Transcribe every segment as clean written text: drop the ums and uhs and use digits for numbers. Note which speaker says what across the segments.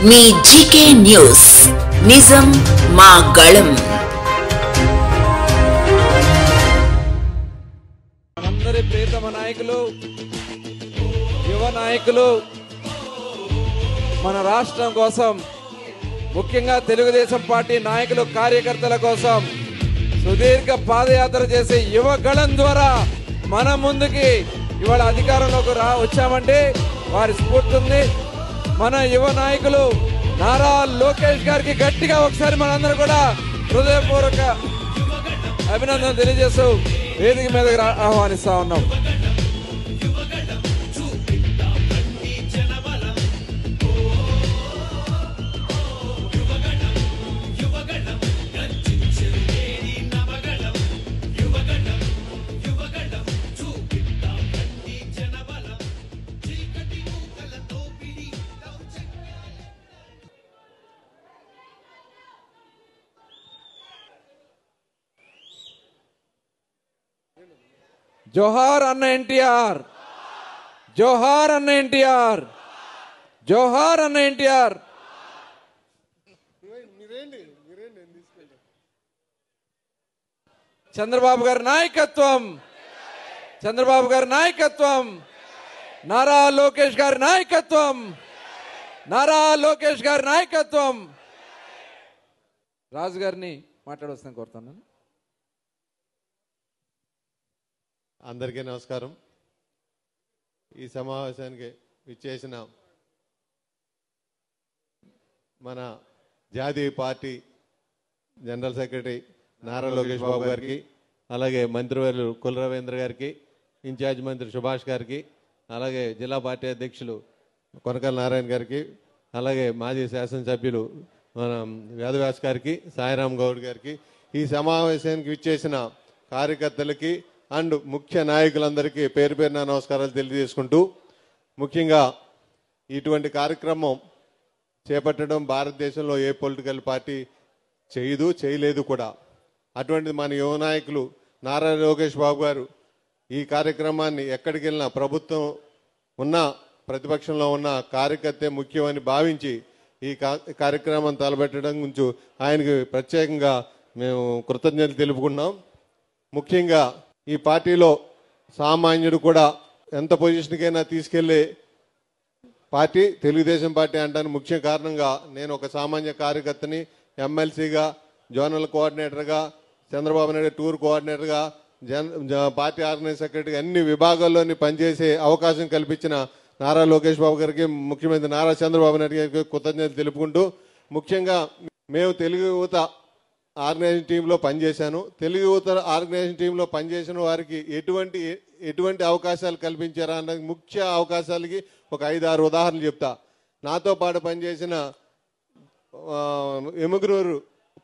Speaker 1: మీ GK news నిజం మా గళం.
Speaker 2: మనందరి ప్రియతమ నాయకులు, యువ నాయకులు మన రాష్ట్రం కోసం, ముఖ్యంగా తెలుగుదేశం పార్టీ నాయకులు కార్యకర్తల కోసం సుదీర్ఘ పాదయాత్ర చేసే యువ గళం ద్వారా మన ముందుకి ఇవాళ అధికారంలోకి వచ్చామంటే వారి స్ఫూర్తి ఉంది. మన యువ నాయకులు నారా లోకేష్ గారికి గట్టిగా ఒకసారి మనందరూ కూడా హృదయపూర్వక అభినందన తెలియజేస్తూ వేదిక మీదకి ఆహ్వానిస్తా ఉన్నాం. జోహార్ అన్న ఎన్టీఆర్, జోహార్ అన్న ఎన్టీఆర్, జోహార్ అన్న ఎన్టీఆర్. చంద్రబాబు గారి నాయకత్వం, చంద్రబాబు గారి నాయకత్వం, నారా లోకేష్ గారి నాయకత్వం, నారా లోకేష్ గారి నాయకత్వం. రాజు గారిని మాట్లాడవలసిన కోరుతున్నాను.
Speaker 3: అందరికీ నమస్కారం. ఈ సమావేశానికి విచ్చేసిన మన జాతీయ party general secretary Nara Lokesh Babu గారికి, అలాగే మంత్రివర్యులు కుల రవీంద్ర గారికి, ఇన్ఛార్జ్ మంత్రి సుభాష్ గారికి, అలాగే జిల్లా పార్టీ అధ్యక్షులు కొనకల నారాయణ గారికి, అలాగే మాజీ శాసనసభ్యులు మన వేదవ్యాస్ గారికి, సాయిరామ్ గౌడ్ గారికి, ఈ సమావేశానికి విచ్చేసిన కార్యకర్తలకి అండ్ ముఖ్య నాయకులందరికీ పేరు పేరున నమస్కారాలు తెలియజేసుకుంటూ, ముఖ్యంగా ఇటువంటి కార్యక్రమం చేపట్టడం భారతదేశంలో ఏ పొలిటికల్ పార్టీ చేయలేదు కూడా. అటువంటిది మన యువ నాయకులు నారా లోకేష్ బాబు గారు ఈ కార్యక్రమాన్ని ఎక్కడికి వెళ్ళినా ప్రభుత్వం ఉన్న ప్రతిపక్షంలో ఉన్న కార్యకర్తే ముఖ్యమని భావించి ఈ కార్యక్రమం తలపెట్టడం గురించి ఆయనకి ప్రత్యేకంగా మేము కృతజ్ఞతలు తెలుపుకుంటున్నాం. ముఖ్యంగా ఈ పార్టీలో సామాన్యుడు కూడా ఎంత పొజిషన్కైనా తీసుకెళ్లే పార్టీ తెలుగుదేశం పార్టీ అంటానికి ముఖ్య కారణంగా నేను ఒక సామాన్య కార్యకర్తని, ఎమ్మెల్సీగా, జోనల్ కోఆర్డినేటర్గా, చంద్రబాబు నాయుడు టూర్ కోఆర్డినేటర్గా, పార్టీ ఆర్గనైజ్ సెక్రటరీగా అన్ని విభాగాల్లోని పనిచేసే అవకాశం కల్పించిన నారా లోకేష్ బాబు గారికి, ముఖ్యమంత్రి నారా చంద్రబాబు నాయుడు గారికి కృతజ్ఞతలు తెలుపుకుంటూ, ముఖ్యంగా మేము తెలుగు యువత ఆర్గనైజేషన్ టీంలో పనిచేశాను. తెలుగు యువత ఆర్గనైజేషన్ టీంలో పనిచేసిన వారికి ఎటువంటి అవకాశాలు కల్పించారా అన్నది ముఖ్య అవకాశాలకి ఒక 5-6 ఉదాహరణలు చెప్తా. నాతో పాటు పనిచేసిన ఎముగునూరు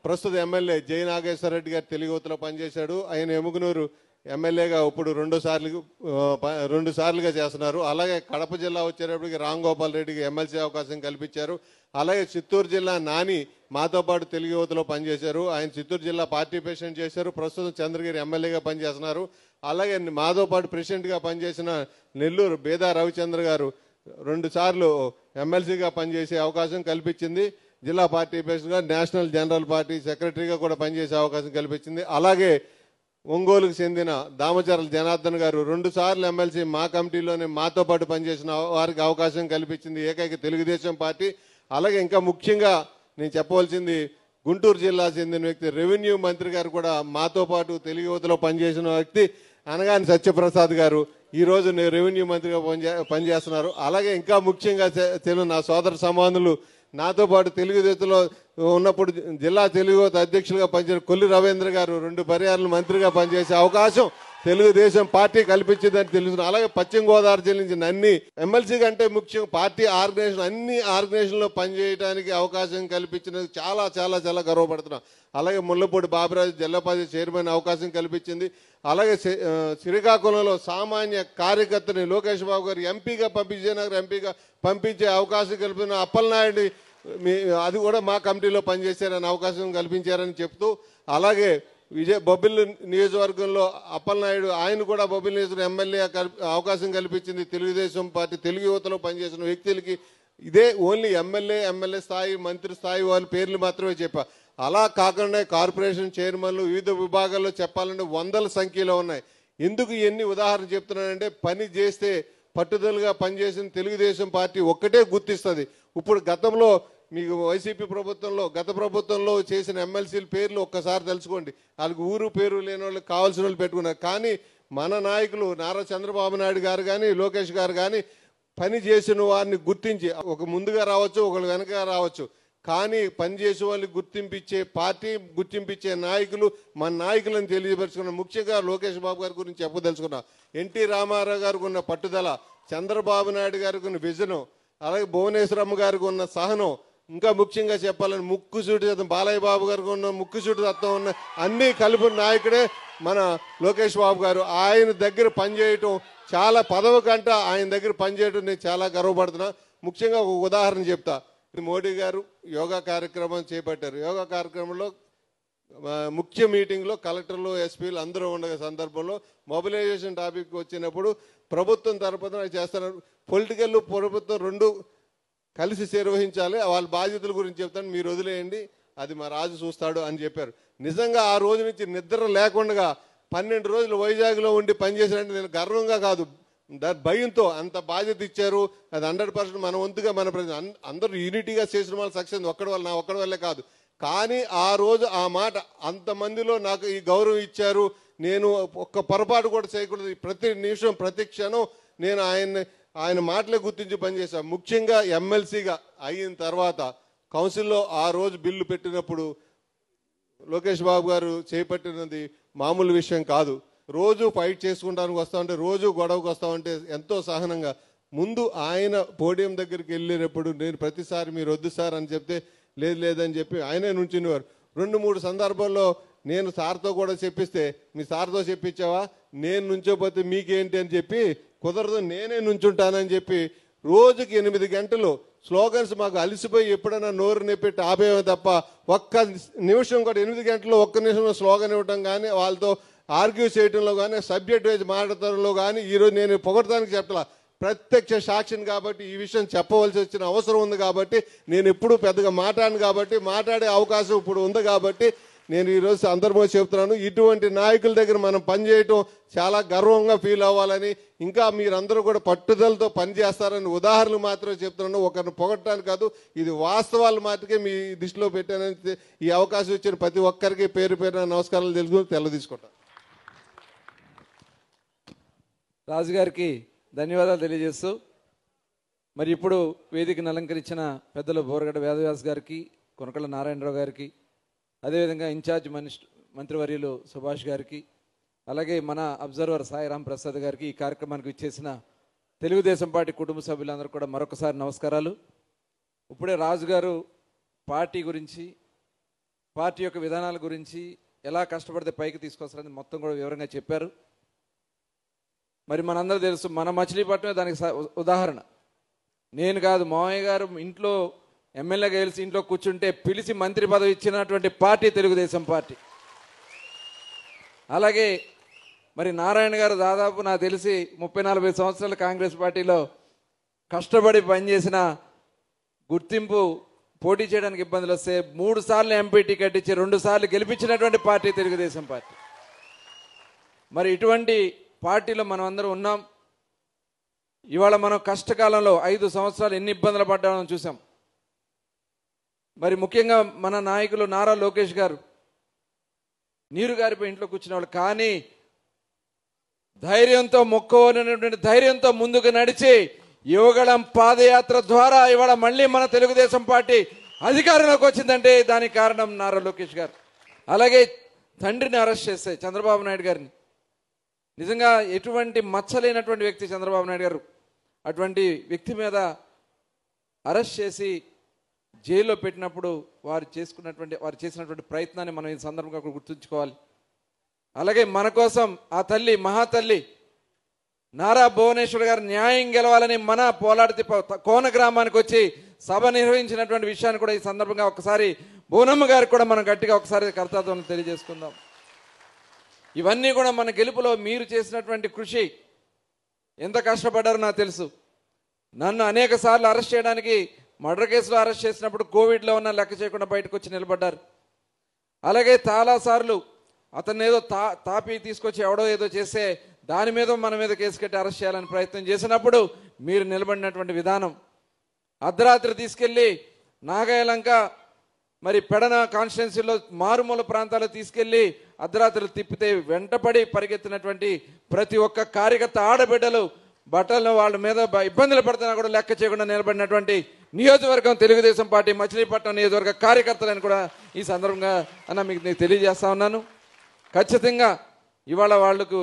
Speaker 3: ప్రస్తుత ఎమ్మెల్యే జై నాగేశ్వర రెడ్డి గారు తెలుగు యువతలో పనిచేశాడు. ఆయన ఎముగునూరు ఎమ్మెల్యేగా ఇప్పుడు రెండు సార్లుగా చేస్తున్నారు. అలాగే కడప జిల్లా వచ్చేటప్పటికి రామ్ గోపాల్ రెడ్డికి ఎమ్మెల్సీ అవకాశం కల్పించారు. అలాగే చిత్తూరు జిల్లా నాని మాతో పాటు తెలుగు యువతలో పనిచేశారు. ఆయన చిత్తూరు జిల్లా పార్టీ ప్రెసిడెంట్ చేశారు. ప్రస్తుతం చంద్రగిరి ఎమ్మెల్యేగా పనిచేస్తున్నారు. అలాగే మాతో పాటు ప్రెసిడెంట్గా పనిచేసిన నెల్లూరు బేదా రవిచంద్ర గారు 2 సార్లు ఎమ్మెల్సీగా పనిచేసే అవకాశం కల్పించింది. జిల్లా పార్టీ ప్రెసిడెంట్గా, నేషనల్ జనరల్ పార్టీ సెక్రటరీగా కూడా పనిచేసే అవకాశం కల్పించింది. అలాగే ఒంగోలుకు చెందిన దామచర్ల జనార్దన్ గారు 2 సార్లు ఎమ్మెల్సీ మా కమిటీలోనే మాతో పాటు పనిచేసిన వారికి అవకాశం కల్పించింది ఏకైక తెలుగుదేశం పార్టీ. అలాగే ఇంకా ముఖ్యంగా నేను చెప్పవలసింది, గుంటూరు జిల్లా చెందిన వ్యక్తి రెవెన్యూ మంత్రి గారు కూడా మాతో పాటు తెలుగు యువతలో పనిచేసిన వ్యక్తి అనగాని సత్యప్రసాద్ గారు ఈరోజు రెవెన్యూ మంత్రిగా పనిచేస్తున్నారు. అలాగే ఇంకా ముఖ్యంగా నా సోదర సమానులు నాతో పాటు తెలుగు యువతలో ఉన్నప్పుడు జిల్లా తెలుగు యువత అధ్యక్షులుగా పనిచేసిన కొల్లి రవీంద్ర గారు 2 పర్యాయాలు మంత్రిగా పనిచేసే అవకాశం తెలుగుదేశం పార్టీ కల్పించిందని తెలుసు. అలాగే పశ్చిమ గోదావరి జిల్లా నుంచి అన్ని ఎమ్మెల్సీ కంటే ముఖ్యం పార్టీ ఆర్గనైజేషన్ అన్ని ఆర్గనైజేషన్లో పనిచేయడానికి అవకాశం కల్పించినందుకు చాలా చాలా చాలా గర్వపడుతున్నాం. అలాగే ముళ్ళపూడి బాబురాజు జిల్లా పరిషత్ చైర్మన్ అవకాశం కల్పించింది. అలాగే శ్రీకాకుళంలో సామాన్య కార్యకర్తని లోకేష్ బాబు గారు ఎంపీగా ఎంపీగా పంపించే అవకాశం కల్పించిన అప్పలనాయుడు అది కూడా మా కమిటీలో పనిచేశారని అవకాశం కల్పించారని చెప్తూ, అలాగే బొబ్బిలి నియోజకవర్గంలో అప్పలనాయుడు ఆయన కూడా బొబ్బిలి నియోజకవర్గం ఎమ్మెల్యే అవకాశం కల్పించింది తెలుగుదేశం పార్టీ తెలుగు యువతలో పనిచేసిన వ్యక్తులకి ఇదే ఓన్లీ ఎమ్మెల్యే స్థాయి మంత్రి స్థాయి వాళ్ళ పేర్లు మాత్రమే చెప్పా. అలా కాకుండా కార్పొరేషన్ చైర్మన్లు వివిధ విభాగాల్లో చెప్పాలంటే వందల సంఖ్యలో ఉన్నాయి. ఎందుకు ఎన్ని ఉదాహరణ చెప్తున్నానంటే పని చేస్తే పట్టుదలగా పనిచేసిన తెలుగుదేశం పార్టీ ఒక్కటే గుర్తిస్తుంది. ఇప్పుడు గతంలో మీకు వైసీపీ ప్రభుత్వంలో గత ప్రభుత్వంలో చేసిన ఎమ్మెల్సీల పేర్లు ఒక్కసారి తెలుసుకోండి. వాళ్ళకి ఊరు పేరు లేని వాళ్ళు కావాల్సిన వాళ్ళు పెట్టుకున్నారు. కానీ మన నాయకులు నారా చంద్రబాబు నాయుడు గారు కానీ లోకేష్ గారు కానీ పని చేసిన వారిని గుర్తించి ఒక ముందుగా రావచ్చు ఒకళ్ళు వెనక రావచ్చు, కానీ పనిచేసే వాళ్ళకి గుర్తింపించే పార్టీ గుర్తింపించే నాయకులు మన నాయకులను తెలియపరుచుకున్నాం. ముఖ్యంగా లోకేష్ బాబు గారి గురించి చెప్పదలుచుకున్నా. ఎన్టీ రామారావు గారికి ఉన్న పట్టుదల, చంద్రబాబు నాయుడు గారికి ఉన్న విజను, అలాగే భువనేశ్వరమ్మ గారికి ఉన్న సహనం, ఇంకా ముఖ్యంగా చెప్పాలని ముక్కుసూటి తత్వం బాలయ్య బాబు గారికి ఉన్న ముక్కుసూటి తత్వం ఉన్న అన్నీ కలిపిన నాయకుడే మన లోకేష్ బాబు గారు. ఆయన దగ్గర పనిచేయటం చాలా పదవి కంట ఆయన దగ్గర పనిచేయటం నేను చాలా గర్వపడుతున్నా. ముఖ్యంగా ఒక ఉదాహరణ చెప్తా. మోడీ గారు యోగా కార్యక్రమం చేపట్టారు. యోగా కార్యక్రమంలో ముఖ్య మీటింగ్లో కలెక్టర్లు ఎస్పీలు అందరూ ఉన్న సందర్భంలో మొబిలైజేషన్ టాపిక్ వచ్చినప్పుడు ప్రభుత్వం తరపున చేస్తున్నారు. పొలిటికల్ ప్రభుత్వం రెండు కలిసి నిర్వహించాలి, వాళ్ళ బాధ్యతల గురించి చెప్తాను, మీరు వదిలేయండి, అది మా రాజు చూస్తాడు అని చెప్పారు. నిజంగా ఆ రోజు నుంచి నిద్ర లేకుండా 12 రోజులు వైజాగ్లో ఉండి పనిచేసినట్టు నేను గర్వంగా కాదు, భయంతో అంత బాధ్యత ఇచ్చారు. అది 100% మన వంతుగా మన అందరూ యూనిటీగా చేసిన వాళ్ళు సక్సెస్ ఒక్కడి వల్ల నా ఒక్కడి వల్లే కాదు. కానీ ఆ రోజు ఆ మాట అంతమందిలో నాకు ఈ గౌరవం ఇచ్చారు. నేను ఒక్క పొరపాటు కూడా చేయకూడదు. ప్రతి నిమిషం ప్రతి క్షణం నేను ఆయన మాటలే గుర్తించి పనిచేశాను. ముఖ్యంగా ఎమ్మెల్సీగా అయిన తర్వాత కౌన్సిల్లో ఆ రోజు బిల్లు పెట్టినప్పుడు లోకేష్ బాబు గారు చేపట్టినది మామూలు విషయం కాదు. రోజు ఫైట్ చేసుకుంటానికి వస్తామంటే, రోజు గొడవకు వస్తామంటే ఎంతో సహనంగా ముందు ఆయన పోడియం దగ్గరికి వెళ్ళినప్పుడు నేను ప్రతిసారి మీరు వద్దు సార్ అని చెప్తే లేదని చెప్పి ఆయనే నుంచునేవారు. 2-3 సందర్భాల్లో నేను సార్తో కూడా చెప్పిస్తే మీ సార్తో చెప్పించావా, నేను నుంచోపోతే మీకేంటి అని చెప్పి కుదరదు నేనే నుంచుంటానని చెప్పి రోజుకి 8 గంటలు స్లోగన్స్ మాకు అలసిపోయి ఎప్పుడైనా నోరు నెప్పెట్టి ఆపేమే తప్ప ఒక్క నిమిషం కూడా 8 గంటల్లో ఒక్క నిమిషంలో స్లోగన్ ఇవ్వటం కానీ వాళ్ళతో ఆర్గ్యూ చేయడంలో కానీ సబ్జెక్ట్ వైజ్ మాట్లాడటంలో కానీ ఈరోజు నేను పొగడటానికి చెప్పలా, ప్రత్యక్ష సాక్షిని కాబట్టి ఈ విషయం చెప్పవలసి వచ్చిన అవసరం ఉంది. కాబట్టి నేను ఎప్పుడూ పెద్దగా మాట్లాడను కాబట్టి మాట్లాడే అవకాశం ఇప్పుడు ఉంది కాబట్టి నేను ఈరోజు సందర్భంగా చెప్తున్నాను. ఇటువంటి నాయకుల దగ్గర మనం పనిచేయటం చాలా గర్వంగా ఫీల్ అవ్వాలని, ఇంకా మీరందరూ కూడా పట్టుదలతో పనిచేస్తారని ఉదాహరణలు మాత్రమే చెప్తున్నాను, ఒకరిని పొగట్టడానికి కాదు. ఇది వాస్తవాలు మాత్రమే మీ దృష్టిలో పెట్టానని ఈ అవకాశం ఇచ్చిన ప్రతి ఒక్కరికి పేరు పేరున నమస్కారాలు తెలుసుకుని తెల్ల తీసుకుంటాను.
Speaker 2: రాజుగారికి ధన్యవాదాలు తెలియజేస్తూ మరి ఇప్పుడు వేదికను అలంకరించిన పెద్దలు బోరగడ్డ వేదవ్యాస్ గారికి, కొనకళ్ళ నారాయణరావు గారికి, అదేవిధంగా ఇన్ఛార్జ్ మంత్రివర్యులు సుభాష్ గారికి, అలాగే మన అబ్జర్వర్ సాయిరాం ప్రసాద్ గారికి, ఈ కార్యక్రమానికి ఇచ్చేసిన తెలుగుదేశం పార్టీ కుటుంబ సభ్యులందరూ కూడా మరొకసారి నమస్కారాలు. ఇప్పుడే రాజు గారు పార్టీ గురించి, పార్టీ యొక్క విధానాల గురించి, ఎలా కష్టపడితే పైకి తీసుకొస్తారని మొత్తం కూడా వివరంగా చెప్పారు. మరి మనందరూ తెలుసు, మన మచిలీపట్నమే దానికి ఉదాహరణ. నేను కాదు, మావయ్య గారు ఇంట్లో ఎమ్మెల్యేగా గెలిచి ఇంట్లో కూర్చుంటే పిలిచి మంత్రి పదవి ఇచ్చినటువంటి పార్టీ తెలుగుదేశం పార్టీ. అలాగే మరి నారాయణ గారు దాదాపు నాకు తెలిసి 30-40 సంవత్సరాలు కాంగ్రెస్ పార్టీలో కష్టపడి పనిచేసిన, గుర్తింపు పోటీ చేయడానికి ఇబ్బందులు వస్తే 3 సార్లు ఎంపీ టికెట్ ఇచ్చి 2 సార్లు గెలిపించినటువంటి పార్టీ తెలుగుదేశం పార్టీ. మరి ఇటువంటి పార్టీలో మనం అందరం ఉన్నాం. ఇవాళ మనం కష్టకాలంలో 5 సంవత్సరాలు ఎన్ని ఇబ్బందులు పడ్డామో చూసాం. మరి ముఖ్యంగా మన నాయకులు నారా లోకేష్ గారు నీరు గారిపోయి ఇంట్లో కూర్చునేవాళ్ళు, కానీ ధైర్యంతో మొక్కవనటువంటి ధైర్యంతో ముందుకు నడిచి యువగళం పాదయాత్ర ద్వారా ఇవాళ మళ్ళీ మన తెలుగుదేశం పార్టీ అధికారంలోకి వచ్చిందంటే దానికి కారణం నారా లోకేష్ గారు. అలాగే తండ్రిని అరెస్ట్ చేస్తే చంద్రబాబు నాయుడు గారిని, నిజంగా ఎటువంటి మచ్చలేనటువంటి వ్యక్తి చంద్రబాబు నాయుడు గారు, అటువంటి వ్యక్తి మీద అరెస్ట్ చేసి జైల్లో పెట్టినప్పుడు వారు చేసినటువంటి ప్రయత్నాన్ని మనం ఈ సందర్భంగా గుర్తుంచుకోవాలి. అలాగే మన కోసం ఆ తల్లి, మహాతల్లి నారా భువనేశ్వర్ గారు న్యాయం గెలవాలని మన పోలాడి కోన గ్రామానికి వచ్చి సభ నిర్వహించినటువంటి విషయాన్ని కూడా ఈ సందర్భంగా ఒకసారి బోనమ్మ గారికి కూడా మనం గట్టిగా ఒకసారి కర్తవ్యం తెలియజేసుకుందాం. ఇవన్నీ కూడా మన గెలుపులో మీరు చేసినటువంటి కృషి, ఎంత కష్టపడ్డారో నాకు తెలుసు. నన్ను అనేక సార్లు అరెస్ట్ చేయడానికి మర్డర్ కేసులో అరెస్ట్ చేసినప్పుడు కోవిడ్లో ఉన్న లెక్క చేయకుండా బయటకు వచ్చి నిలబడ్డారు. అలాగే చాలాసార్లు అతన్ని ఏదో తాపి తీసుకొచ్చి ఎవడో ఏదో చేస్తే దాని మీద మన మీద కేసు కట్టి అరెస్ట్ చేయాలని ప్రయత్నం చేసినప్పుడు మీరు నిలబడినటువంటి విధానం, అర్ధరాత్రి తీసుకెళ్ళి నాగాయలంక మరి పెడన కాన్స్టిట్యున్సీలో మారుమూల ప్రాంతాల్లో తీసుకెళ్ళి అర్ధరాత్రులు తిప్పితే వెంటపడి పరిగెత్తినటువంటి ప్రతి ఒక్క కార్యకర్త ఆడబిడ్డలు బట్టలను వాళ్ళ మీద ఇబ్బందులు పడుతున్నా కూడా లెక్క చేయకుండా నిలబడినటువంటి నియోజకవర్గం తెలుగుదేశం పార్టీ మచిలీపట్నం నియోజకవర్గ కార్యకర్తలను కూడా ఈ సందర్భంగా మీకు నేను తెలియజేస్తా ఉన్నాను. ఖచ్చితంగా ఇవాళ వాళ్లకు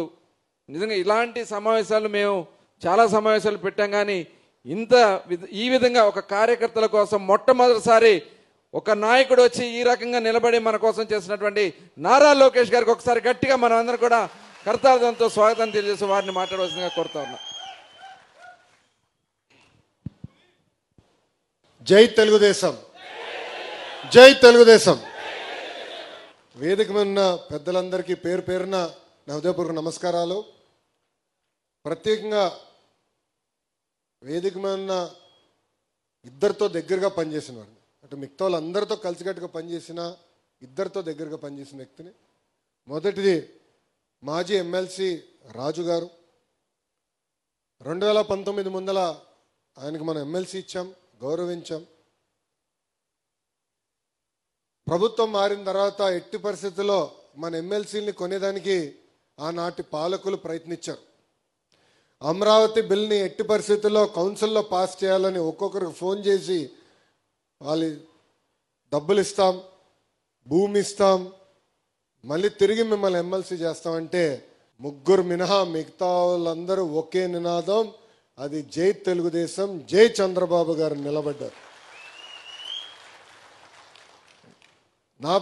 Speaker 2: నిజంగా ఇలాంటి సమావేశాలు మేము చాలా సమావేశాలు పెట్టాం, కానీ ఈ విధంగా ఒక కార్యకర్తల కోసం మొట్టమొదటిసారి ఒక నాయకుడు వచ్చి ఈ రకంగా నిలబడి మన కోసం చేసినటువంటి నారా లోకేష్ గారికి ఒకసారి గట్టిగా మనం అందరం కూడా కర్తార్థంతో స్వాగతం తెలియజేసి వారిని మాట్లాడవలసిందిగా కోరుతా ఉన్నా.
Speaker 4: జై తెలుగుదేశం, జై తెలుగుదేశం. వేదిక మీద ఉన్న పెద్దలందరికీ పేరు పేరున నా హృదయపూర్వక నమస్కారాలు. ప్రత్యేకంగా వేదిక మీద ఉన్న ఇద్దరితో దగ్గరగా పనిచేసిన వాడిని, అంటే మిగతా వాళ్ళందరితో కలిసికట్టుగా పనిచేసిన ఇద్దరితో దగ్గరగా పనిచేసిన వ్యక్తిని. మొదటిది మాజీ ఎమ్మెల్సీ రాజు గారు. 2019 ముందల ఆయనకు మనం ఎమ్మెల్సీ ఇచ్చాం, గౌరవించాం. ప్రభుత్వం మారిన తర్వాత ఎట్టి పరిస్థితుల్లో మన ఎమ్మెల్సీని కొనేదానికి ఆనాటి పాలకులు ప్రయత్నించారు. అమరావతి బిల్ని ఎట్టి పరిస్థితుల్లో కౌన్సిల్లో పాస్ చేయాలని ఒక్కొక్కరికి ఫోన్ చేసి వాళ్ళు డబ్బులు ఇస్తాం, భూమి ఇస్తాం, మళ్ళీ తిరిగి మిమ్మల్ని ఎమ్మెల్సీ చేస్తామంటే ముగ్గురు మినహా మిగతా వాళ్ళందరూ ఒకే నినాదం, అది జై తెలుగుదేశం, జై చంద్రబాబు గారు నిలబడ్డారు. నా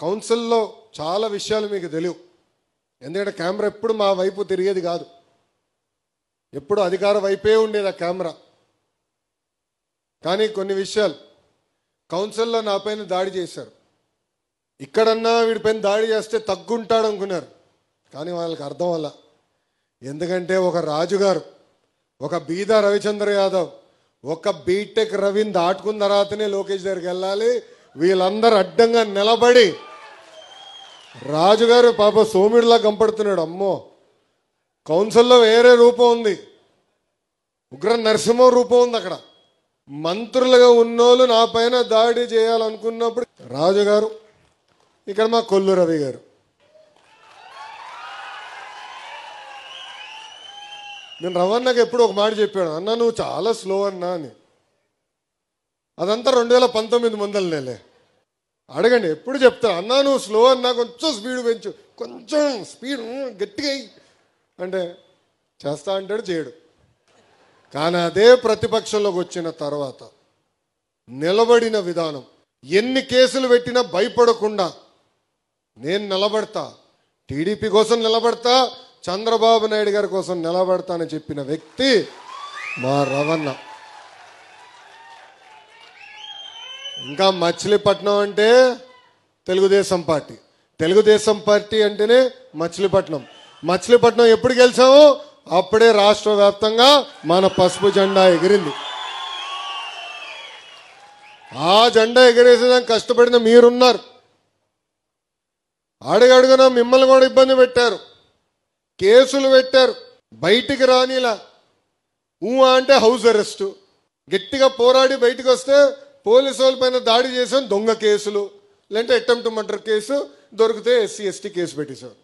Speaker 4: కౌన్సిల్లో చాలా విషయాలు మీకు తెలియవు, ఎందుకంటే కెమెరా ఎప్పుడు మా వైపు తిరిగేది కాదు, ఎప్పుడు అధికార వైపే ఉండేది ఆ కెమెరా. కానీ కొన్ని విషయాలు కౌన్సిల్లో నా పైన దాడి చేశారు. ఇక్కడన్నా వీడిపైన దాడి చేస్తే తగ్గుంటాడు అనుకున్నారు, కానీ వాళ్ళకి అర్థం వల్ల. ఎందుకంటే ఒక రాజుగారు, ఒక బీద రవిచంద్ర యాదవ్, ఒక బీటెక్ రవిని దాటుకున్న తర్వాతనే లోకేష్ దగ్గరికి వెళ్ళాలి. వీళ్ళందరూ అడ్డంగా నిలబడి రాజుగారు పాప సోమిడిలా కంపడుతున్నాడు. అమ్మో, కౌన్సిల్లో వేరే రూపం ఉంది, ఉగ్ర నరసింహ రూపం ఉంది. అక్కడ మంత్రులుగా ఉన్నోళ్ళు నా పైన దాడి చేయాలనుకున్నప్పుడు రాజుగారు, ఇక్కడ మా కొల్లు రవి గారు. నేను రవణకి ఎప్పుడు ఒక మాట చెప్పాడు, అన్నా నువ్వు చాలా స్లో అన్నా అని. అదంతా 2019 ముందల నెలే. అడగండి, ఎప్పుడు చెప్తాను అన్నా నువ్వు స్లో అన్నా, కొంచెం స్పీడ్ పెంచు, కొంచెం స్పీడ్ గట్టిగా అంటే చేస్తా అంటాడు, చేయడు. కానీ అదే ప్రతిపక్షంలోకి వచ్చిన తర్వాత నిలబడిన విధానం, ఎన్ని కేసులు పెట్టినా భయపడకుండా నేను నిలబడతా, టీడీపీ కోసం నిలబడతా, చంద్రబాబు నాయుడు గారి కోసం నిలబడతానని చెప్పిన వ్యక్తి మా రవణ. ఇంకా మచిలీపట్నం అంటే తెలుగుదేశం పార్టీ, తెలుగుదేశం పార్టీ అంటేనే మచిలీపట్నం. మచిలీపట్నం ఎప్పుడు గెలిచామో అప్పుడే రాష్ట్ర వ్యాప్తంగా మన పసుపు జెండా ఎగిరింది. ఆ జెండా ఎగిరేసేదానికి కష్టపడిన మీరున్నారు. అడుగడుగున మిమ్మల్ని కూడా ఇబ్బంది పెట్టారు, కేసులు పెట్టారు, బయటికి రానిలా. అంటే హౌస్ అరెస్టు, గట్టిగా పోరాడి బయటకు వస్తే పోలీసు వాళ్ళ పైన దాడి చేసాం, దొంగ కేసులు, లేదంటే అటెంప్ట్ మర్డర్ కేసు, దొరికితే SC ST కేసు పెట్టేశారు.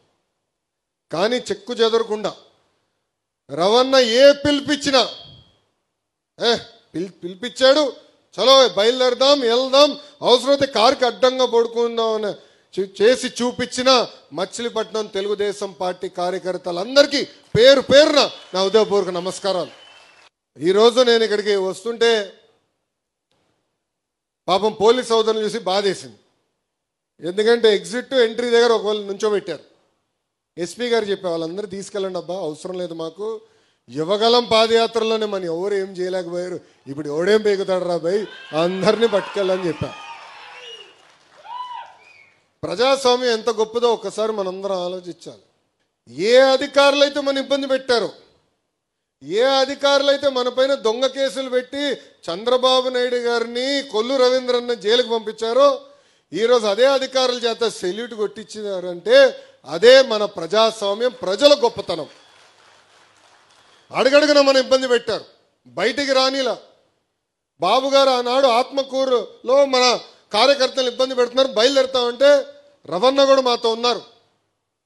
Speaker 4: కానీ చెక్కు చెదరకుండా రవణ ఏ పిలిపించినా పిలిపించాడు, చలో బయలుదేరదాం, వెళ్దాం, అవసరమైతే కారుకి అడ్డంగా పడుకుందాం అని చేసి చూపించిన మచిలీపట్నం తెలుగుదేశం పార్టీ కార్యకర్తలందరికీ పేరు పేరున నా హృదయపూర్వక నమస్కారాలు. ఈరోజు నేను ఇక్కడికి వస్తుంటే పాపం పోలీస్ సోదరులు చూసి బాధేసింది. ఎందుకంటే ఎగ్జిట్ ఎంట్రీ దగ్గర ఒకవేళ నుంచోబెట్టారు. SP గారు చెప్పే వాళ్ళందరూ తీసుకెళ్ళండి అబ్బా, అవసరం లేదు మాకు, యువగలం పాదయాత్రలోనే మనం ఎవరు ఏం చేయలేకపోయారు, ఇప్పుడు ఎవడేం పేగుతాడు రా భయ్, అందరినీ పట్టుకెళ్ళని చెప్పా. ప్రజాస్వామ్యం ఎంత గొప్పదో ఒక్కసారి మనందరం ఆలోచించాలి. ఏ అధికారులు అయితే మన ఇబ్బంది పెట్టారో, ఏ అధికారులు అయితే మన పైన దొంగ కేసులు పెట్టి చంద్రబాబు నాయుడు గారిని కొల్లు రవీంద్రన్న జైలుకు పంపించారో ఈరోజు అదే అధికారుల చేత సెల్యూట్ కొట్టించారంటే అదే మన ప్రజాస్వామ్యం, ప్రజల గొప్పతనం. అడుగడుగున మన ఇబ్బంది పెట్టారు, బయటికి రానిలా. బాబు గారు ఆనాడు ఆత్మకూరులో మన కార్యకర్తలు ఇబ్బంది పెడుతున్నారు, బయలుదేరుతామంటే రవణ కూడా మాతో ఉన్నారు.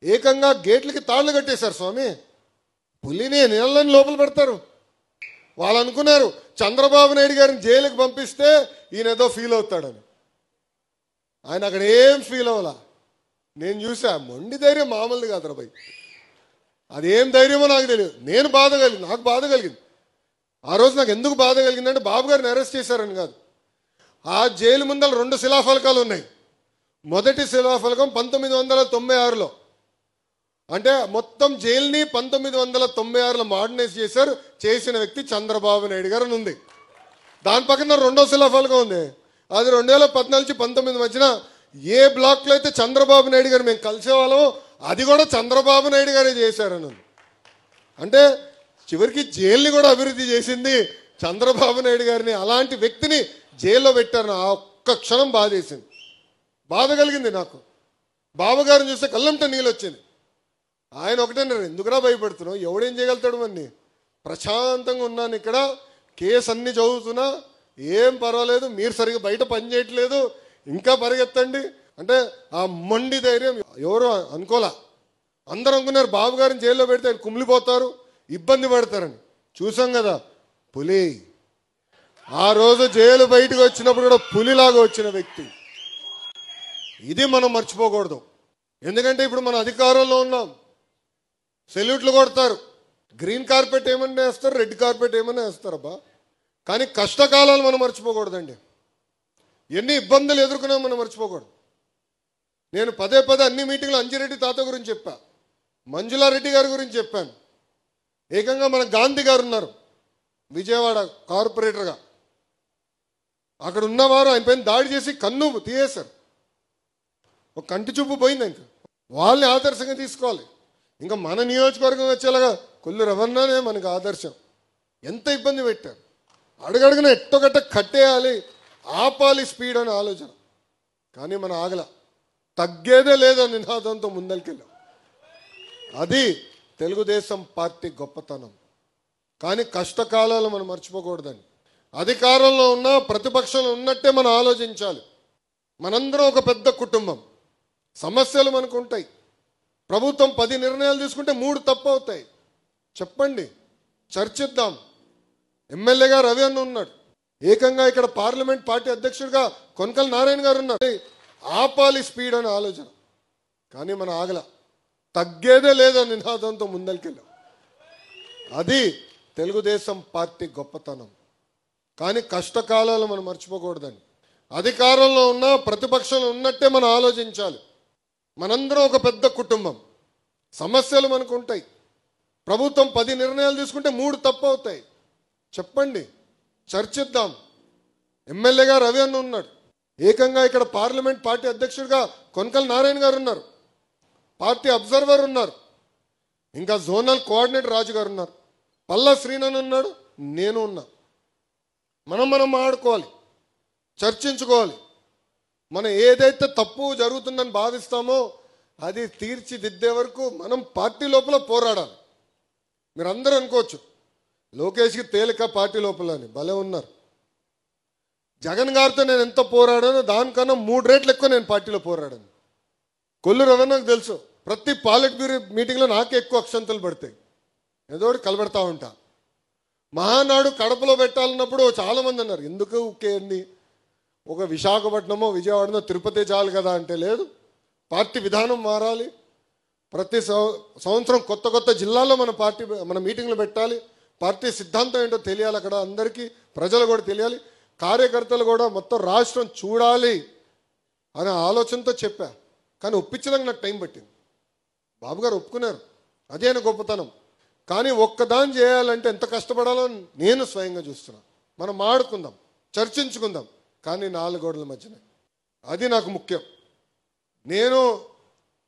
Speaker 4: ఏకంగా గేట్లకి తాళ్లు కట్టేశారు స్వామి. పులిని నీళ్ళని లోపల పెడతారు. వాళ్ళు అనుకున్నారు చంద్రబాబు నాయుడు గారిని జైలుకి పంపిస్తే ఈయన ఏదో ఫీల్ అవుతాడని. ఆయన అక్కడ ఏం ఫీల్ అవ్వాల. నేను చూసా, మొండి ధైర్యం మామూలుది కాదు రా భయ్. అదేం ధైర్యమో నాకు తెలియదు. నాకు బాధ కలిగింది. ఆ రోజు నాకు ఎందుకు బాధ కలిగిందంటే బాబు గారిని అరెస్ట్ చేశారని కాదు. ఆ జైలు ముందర 2 శిలాఫలకాలు ఉన్నాయి. మొదటి శిలాఫలకం 1996లో, అంటే మొత్తం జైలుని 1996లో మోడర్నైజ్ చేశారు. చేసిన వ్యక్తి చంద్రబాబు నాయుడు గారు అని ఉంది. దాని పక్కన 2వ శిలాఫలకం ఉంది. అది 2014 నుంచి 19 మధ్యన ఏ బ్లాక్లో అయితే చంద్రబాబు నాయుడు గారు మేము కలిసేవాళ్ళమో అది కూడా చంద్రబాబు నాయుడు గారే చేశారని ఉంది. అంటే చివరికి జైల్ని కూడా అభివృద్ధి చేసింది చంద్రబాబు నాయుడు గారిని. అలాంటి వ్యక్తిని జైల్లో పెట్టారు. ఆ ఒక్క క్షణం బాధేసింది, బాధ కలిగింది నాకు. బాబు గారిని చూస్తే కళ్ళంట నీళ్ళు వచ్చింది. ఆయన ఒకటేనారు, ఎందుకురా భయపడుతున్నావు, ఎవడేం చేయగలుగుతాడు, మన్ని ప్రశాంతంగా ఉన్నాను ఇక్కడ, కేసు అన్ని చదువుతున్నా, ఏం పర్వాలేదు, మీరు సరిగ్గా బయట పని చేయట్లేదు, ఇంకా పరిగెత్తండి అంటే ఆ మొండి ధైర్యం ఎవరు అనుకోలే. అందరూ అనుకున్నారు బాబు గారిని జైల్లో పెడితే ఆయన కుమిలిపోతారు, ఇబ్బంది పడతారని. చూసాం కదా పులి. ఆ రోజు జైలు బయటకు వచ్చినప్పుడు కూడా పులిలాగా వచ్చిన వ్యక్తి. ఇది మనం మర్చిపోకూడదు. ఎందుకంటే ఇప్పుడు మన అధికారంలో ఉన్నాం, సెల్యూట్లు కొడతారు, గ్రీన్ కార్పెట్ ఏమన్నా వేస్తారు, రెడ్ కార్పెట్ ఏమన్నా వేస్తారబ్బా. కానీ కష్టకాలాలు మనం మర్చిపోకూడదండి. ఎన్ని ఇబ్బందులు ఎదుర్కొన్నామో మనం మర్చిపోకూడదు. నేను పదే అన్ని మీటింగ్లో అంజిరెడ్డి తాత గురించి చెప్పా, మంజులారెడ్డి గారి గురించి చెప్పాను. ఏకంగా మన గాంధీ గారు ఉన్నారు విజయవాడ కార్పొరేటర్గా. అక్కడ ఉన్నవారు ఆయన పైన దాడి చేసి కన్ను తీయేశారు. ఒక కంటి చూపు పోయింది. ఇంకా వాళ్ళని ఆదర్శంగా తీసుకోవాలి. ఇంకా మన నియోజకవర్గం వచ్చేలాగా కొల్లు రవణనే మనకు ఆదర్శం. ఎంత ఇబ్బంది పెట్టారు, అడుగడుగున ఎట్టొకట్ట కట్టేయాలి, ఆపాలి స్పీడ్ అనే ఆలోచన. కానీ మన ఆగల, తగ్గేదే లేదని నినాదంతో ముందరికెళ్ళాం. అది తెలుగుదేశం పార్టీ గొప్పతనం. కానీ కష్టకాలాలు మనం మర్చిపోకూడదండి. అధికారంలో ఉన్నా ప్రతిపక్షంలో ఉన్నట్టే మనం ఆలోచించాలి. మనందరం ఒక పెద్ద కుటుంబం, సమస్యలు మనకు ఉంటాయి. ప్రభుత్వం 10 నిర్ణయాలు తీసుకుంటే 3 తప్పు అవుతాయి. చెప్పండి, చర్చిద్దాం. ఎమ్మెల్యేగా రవి అన్న ఉన్నాడు, ఏకంగా ఇక్కడ పార్లమెంట్ పార్టీ అధ్యక్షుడిగా కొనకల నారాయణ గారు ఉన్నారు. ఆపాలి స్పీడ్ అనే ఆలోచన. కానీ మన ఆగల, తగ్గేదే లేదని నినాదంతో ముందరికెళ్ళాం. అది తెలుగుదేశం పార్టీ గొప్పతనం. కానీ కష్టకాలాలు మనం మర్చిపోకూడదండి. అధికారంలో ఉన్నా ప్రతిపక్షంలో ఉన్నట్టే మనం ఆలోచించాలి. మనందరం ఒక పెద్ద కుటుంబం, సమస్యలు మనకు ఉంటాయి. ప్రభుత్వం 10 నిర్ణయాలు తీసుకుంటే 3 తప్పు అవుతాయి. చెప్పండి, చర్చిద్దాం. ఎమ్మెల్యేగా రవి అన్న ఉన్నాడు, ఏకంగా ఇక్కడ పార్లమెంట్ పార్టీ అధ్యక్షుడిగా కొనకల నారాయణ గారు ఉన్నారు, పార్టీ అబ్జర్వర్ ఉన్నారు, ఇంకా జోనల్ కోఆర్డినేటర్ రాజు గారు ఉన్నారు, పల్లా శ్రీనన్ ఉన్నాడు, నేను ఉన్నా. మనం ఆడుకోవాలి, చర్చించుకోవాలి. మనం ఏదైతే తప్పు జరుగుతుందని భావిస్తామో అది తీర్చిదిద్దే వరకు మనం పార్టీ లోపల పోరాడాలి. మీరు అందరూ అనుకోవచ్చు లోకేష్కి తేలిక పార్టీ లోపల అని, భలే ఉన్నారు. జగన్ గారితో నేను ఎంత పోరాడానో దానికన్నా 3 రెట్లు ఎక్కువ నేను పార్టీలో పోరాడాను. కొల్లు రవణకు తెలుసు, ప్రతి పాలిట్ బ్యూరో మీటింగ్లో నాకే ఎక్కువ అక్షంతలు పడతాయి, ఏదో కలబెడతా ఉంటా. మహానాడు కడపలో పెట్టాలన్నప్పుడు చాలామంది అన్నారు, ఎందుకు ఊకేంది, ఒక విశాఖపట్నమో విజయవాడనో తిరుపతి చాలు కదా అంటే, లేదు, పార్టీ విధానం మారాలి. ప్రతి సంవత్సరం కొత్త జిల్లాల్లో మన మీటింగ్లు పెట్టాలి. పార్టీ సిద్ధాంతం ఏంటో తెలియాలి, అక్కడ అందరికీ ప్రజలు కూడా తెలియాలి, కార్యకర్తలు కూడా మొత్తం రాష్ట్రం చూడాలి అనే ఆలోచనతో చెప్పా. కానీ ఒప్పించడానికి నాకు టైం పట్టింది. బాబు గారు ఒప్పుకున్నారు, అదే గొప్పతనం. కానీ ఒక్కదాన్ని చేయాలంటే ఎంత కష్టపడాలో నేను స్వయంగా చూస్తున్నా. మనం మాడుకుందాం, చర్చించుకుందాం, కానీ 4 గోడల మధ్యనే. అది నాకు ముఖ్యం. నేను